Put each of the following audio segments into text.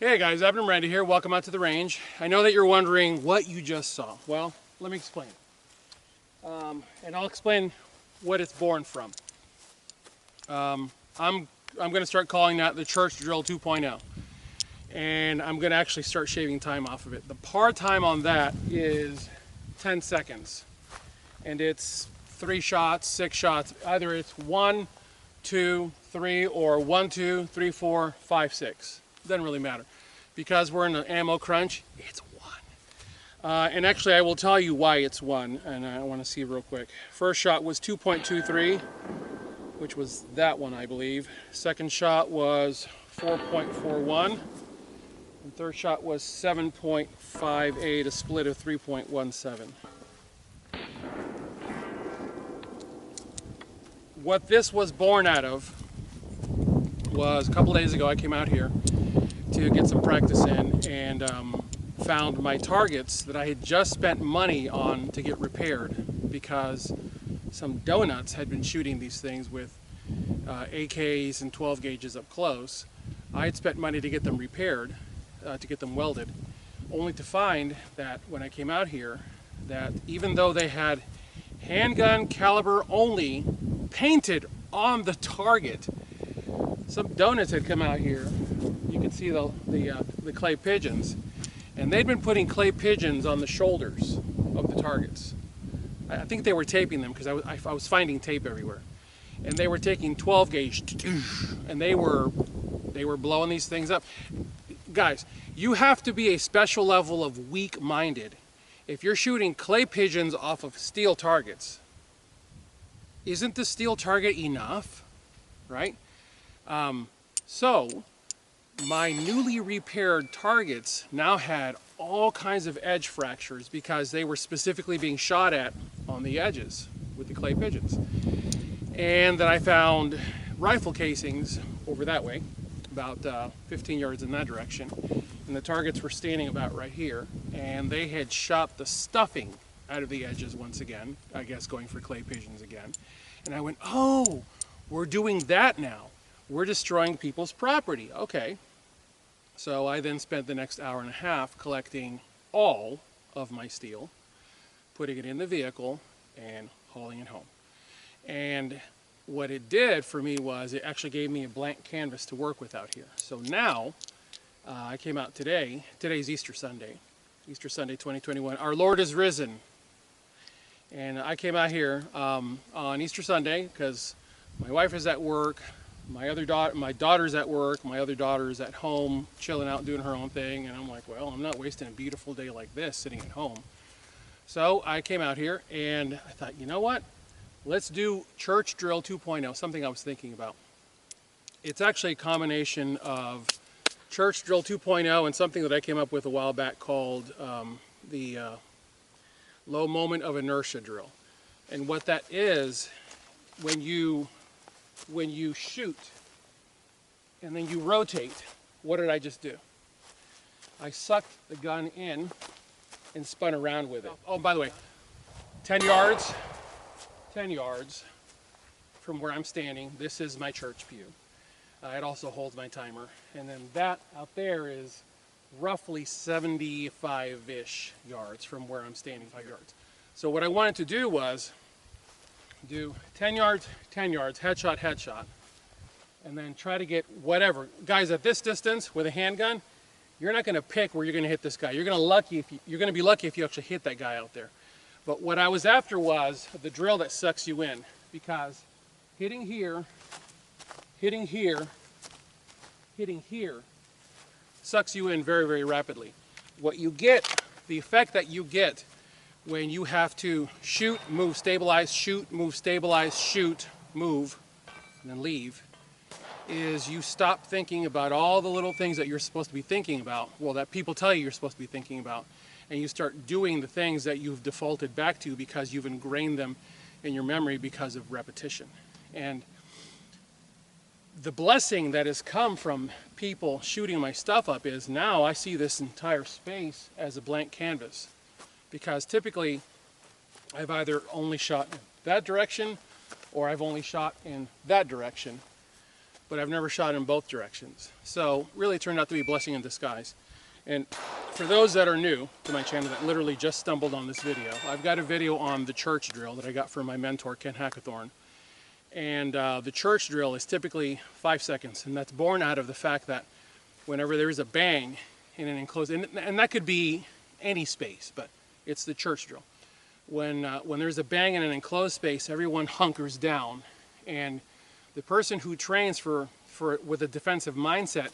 Hey guys, Abner and Miranda here. Welcome out to the range. I know that you're wondering what you just saw. Well, let me explain. And I'll explain what it's born from. I'm going to start calling that the church drill 2.0. And I'm going to actually start shaving time off of it. The par time on that is 10 seconds. And it's 3 shots, 6 shots. Either it's 1, 2, 3, or 1, 2, 3, 4, 5, 6. Doesn't really matter. Because we're in an ammo crunch, it's 1. And actually I will tell you why it's 1, and I want to see real quick. First shot was 2.23, which was that one I believe. Second shot was 4.41. And third shot was 7.58, a split of 3.17. What this was born out of was a couple days ago I came out here to get some practice in and found my targets that I had just spent money on to get repaired because some donuts had been shooting these things with AKs and 12 gauges up close. I had spent money to get them repaired, to get them welded, only to find that when I came out here that even though they had handgun caliber only painted on the target, some donuts had come out here. You can see the clay pigeons, and they'd been putting clay pigeons on the shoulders of the targets. I think they were taping them because I was finding tape everywhere, and they were taking 12 gauge and they were blowing these things up. Guys, you have to be a special level of weak-minded if you're shooting clay pigeons off of steel targets. Isn't the steel target enough, right? So my newly repaired targets now had all kinds of edge fractures because they were specifically being shot at on the edges with the clay pigeons. And then I found rifle casings over that way, about 15 yards in that direction, and the targets were standing about right here, and they had shot the stuffing out of the edges once again, I guess going for clay pigeons again. And I went, oh, we're doing that now. We're destroying people's property. Okay. So I then spent the next hour and a half collecting all of my steel, putting it in the vehicle, and hauling it home. And what it did for me was it actually gave me a blank canvas to work with out here. So now, I came out today. Today's Easter Sunday 2021. Our Lord is risen. And I came out here on Easter Sunday because my wife is at work. My daughter's at work, my other daughter's at home, chilling out, doing her own thing, and I'm like, well, I'm not wasting a beautiful day like this sitting at home. So I came out here and I thought, you know what? Let's do Church Drill 2.0, something I was thinking about. It's actually a combination of Church Drill 2.0 and something that I came up with a while back called the Low Moment of Inertia Drill. And what that is, when you shoot and then you rotate, what did I just do? I sucked the gun in and spun around with it. Oh, by the way, 10 yards from where I'm standing, this is my church pew. It also holds my timer. And then that out there is roughly 75-ish yards from where I'm standing, 5 yards. So what I wanted to do was do 10 yards, headshot, and then try to get whatever. Guys, at this distance with a handgun, you're not going to pick where you're going to hit this guy. You're going to be lucky if you actually hit that guy out there. But what I was after was the drill that sucks you in, because hitting here sucks you in very, very rapidly. What you get, the effect that you get when you have to shoot, move, stabilize, shoot, move, stabilize, shoot, move, and then leave, is you stop thinking about all the little things that you're supposed to be thinking about, well, that people tell you you're supposed to be thinking about, and you start doing the things that you've defaulted back to because you've ingrained them in your memory because of repetition. And the blessing that has come from people shooting my stuff up is now I see this entire space as a blank canvas. Because typically I've either only shot in that direction or I've only shot in that direction. but I've never shot in both directions. So really it turned out to be a blessing in disguise. And for those that are new to my channel that literally just stumbled on this video, I've got a video on the church drill that I got from my mentor, Ken Hackathorn. And the church drill is typically 5 seconds, and that's born out of the fact that whenever there's a bang in an enclosed, and that could be any space, but it's the church drill. When there's a bang in an enclosed space, everyone hunkers down, and the person who trains with a defensive mindset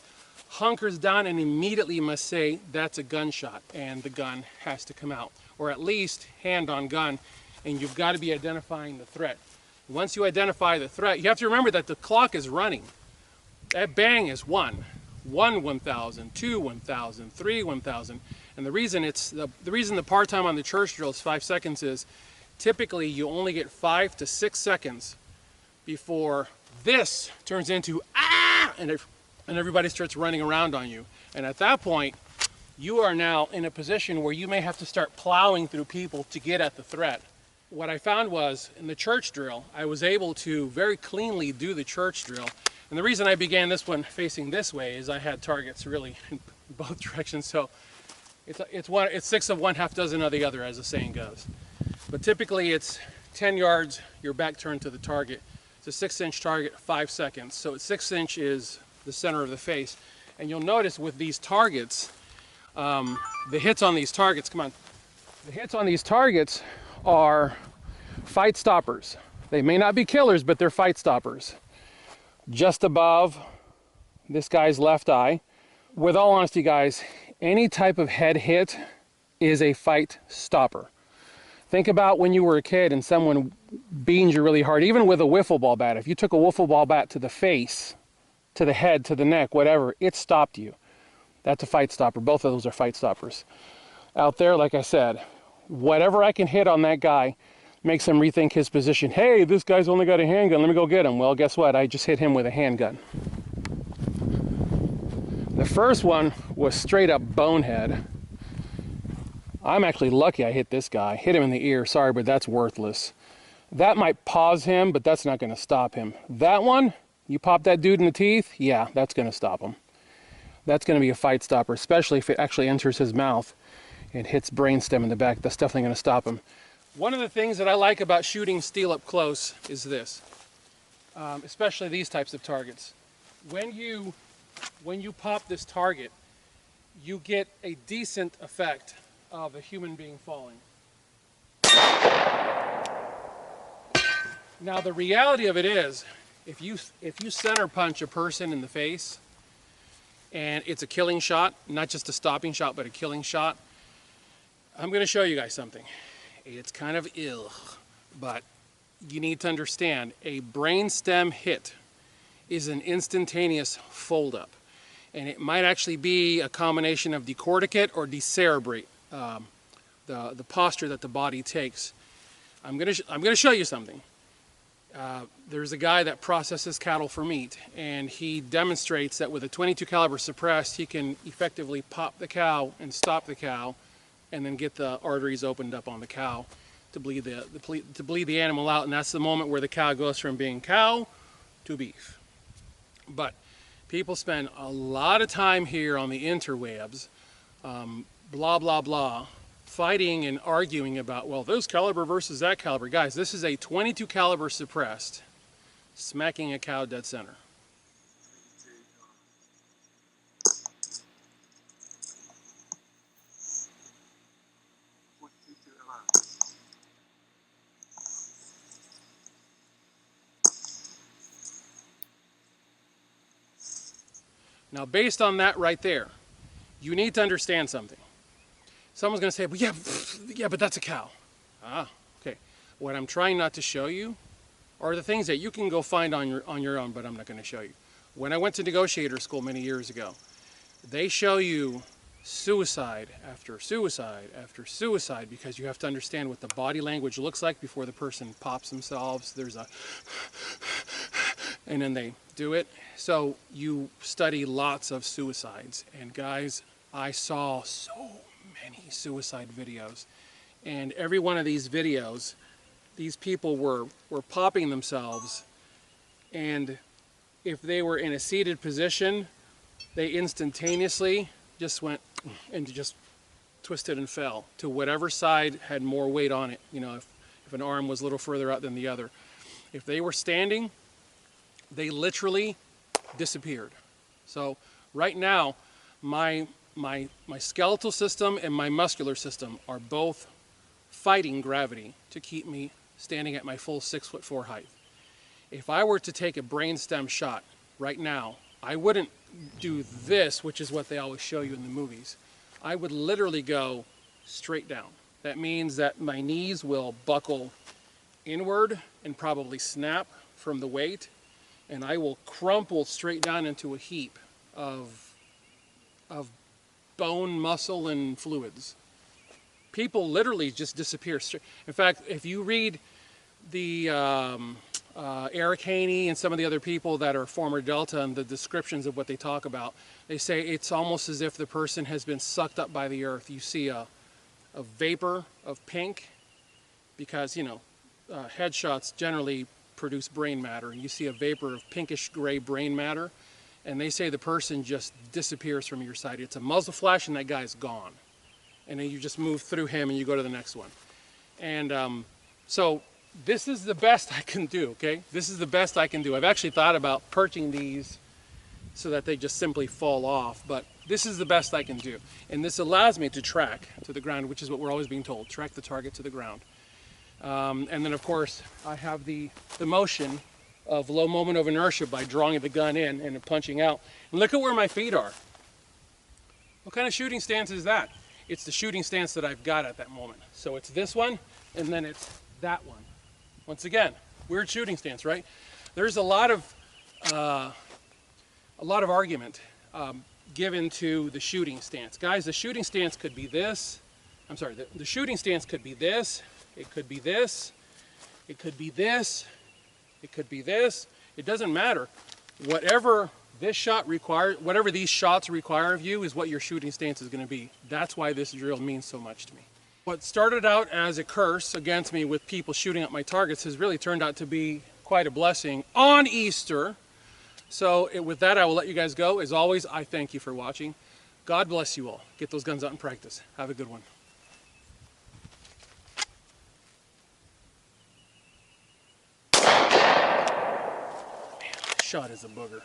hunkers down and immediately must say that's a gunshot, and the gun has to come out, or at least hand on gun, and you've got to be identifying the threat. Once you identify the threat, you have to remember that the clock is running. That bang is 1, 1,000, 2, 1,000, 3, 1,000. And the reason the par time on the church drill is 5 seconds is typically you only get 5 to 6 seconds before this turns into ah, and everybody starts running around on you. And at that point, you are now in a position where you may have to start plowing through people to get at the threat. What I found was in the church drill, I was able to very cleanly do the church drill. And the reason I began this one facing this way is I had targets really in both directions. So it's 6 of one, half dozen of the other, as the saying goes. But typically it's 10 yards, your back turned to the target. It's a 6-inch target, 5 seconds. So 6 inch is the center of the face. And you'll notice with these targets, the hits on these targets, come on. The hits on these targets are fight stoppers. They may not be killers, but they're fight stoppers. Just above this guy's left eye. With all honesty, guys, any type of head hit is a fight stopper. Think about when you were a kid and someone beamed you really hard, even with a wiffle ball bat. If you took a wiffle ball bat to the face, to the head, to the neck, whatever, it stopped you. That's a fight stopper. Both of those are fight stoppers. Out there, like I said, whatever I can hit on that guy makes him rethink his position. Hey, this guy's only got a handgun, let me go get him. Well, guess what? I just hit him with a handgun. The first one was straight up bonehead. I'm actually lucky I hit this guy. Hit him in the ear, sorry, but that's worthless. That might pause him, but that's not gonna stop him. That one, you pop that dude in the teeth, yeah, that's gonna stop him. That's gonna be a fight stopper, especially if it actually enters his mouth and hits brainstem in the back. That's definitely going to stop him. One of the things that I like about shooting steel up close is this, especially these types of targets. When you pop this target, you get a decent effect of a human being falling. Now the reality of it is, if you center punch a person in the face, and it's a killing shot, not just a stopping shot, but a killing shot, I'm going to show you guys something. It's kind of ill, but you need to understand a brainstem hit is an instantaneous fold up, and it might actually be a combination of decorticate or decerebrate, the posture that the body takes. I'm going to show you something. There's a guy that processes cattle for meat, and he demonstrates that with a .22 caliber suppressed, he can effectively pop the cow and stop the cow, and then get the arteries opened up on the cow to bleed the animal out, and that's the moment where the cow goes from being cow to beef. But people spend a lot of time here on the interwebs, blah blah blah, fighting and arguing about, well, this caliber versus that caliber. Guys, this is a .22 caliber suppressed, smacking a cow dead center. Now, based on that right there, you need to understand something. Someone's going to say, well, yeah, but that's a cow. Ah, okay. What I'm trying not to show you are the things that you can go find on your own, but I'm not going to show you. When I went to negotiator school many years ago, they show you suicide after suicide after suicide, because you have to understand what the body language looks like before the person pops themselves. There's a and then they do it. So you study lots of suicides, and guys, I saw so many suicide videos, and every one of these videos, these people were popping themselves, and if they were in a seated position, they instantaneously just went and just twisted and fell to whatever side had more weight on it. You know, if an arm was a little further out than the other. If they were standing, they literally disappeared. So right now, my skeletal system and my muscular system are both fighting gravity to keep me standing at my full 6'4" height. If I were to take a brainstem shot right now, I wouldn't do this, which is what they always show you in the movies. I would literally go straight down. That means that my knees will buckle inward and probably snap from the weight, and I will crumple straight down into a heap of bone, muscle, and fluids. People literally just disappear. In fact, if you read the Eric Haney and some of the other people that are former Delta and the descriptions of what they talk about, they say it's almost as if the person has been sucked up by the earth. You see a vapor of pink, because, you know, headshots generally produce brain matter, and you see a vapor of pinkish gray brain matter, and they say the person just disappears from your sight. It's a muzzle flash and that guy's gone. And then you just move through him and you go to the next one. And so this is the best I can do, okay? This is the best I can do. I've actually thought about perching these so that they just simply fall off, but this is the best I can do. And this allows me to track to the ground, which is what we're always being told, track the target to the ground. And then of course, I have the motion of low moment of inertia by drawing the gun in and punching out. And look at where my feet are. What kind of shooting stance is that? It's the shooting stance that I've got at that moment. So it's this one, and then it's that one. Once again, weird shooting stance, right? There's a lot of argument given to the shooting stance. Guys, the shooting stance could be this. I'm sorry, the shooting stance could be this. It could be this. It could be this. It could be this. It doesn't matter. Whatever this shot requires, whatever these shots require of you is what your shooting stance is going to be. That's why this drill means so much to me. What started out as a curse against me with people shooting at my targets has really turned out to be quite a blessing on Easter. So with that, I will let you guys go. As always, I thank you for watching. God bless you all. Get those guns out and practice. Have a good one. Man, shot is a booger.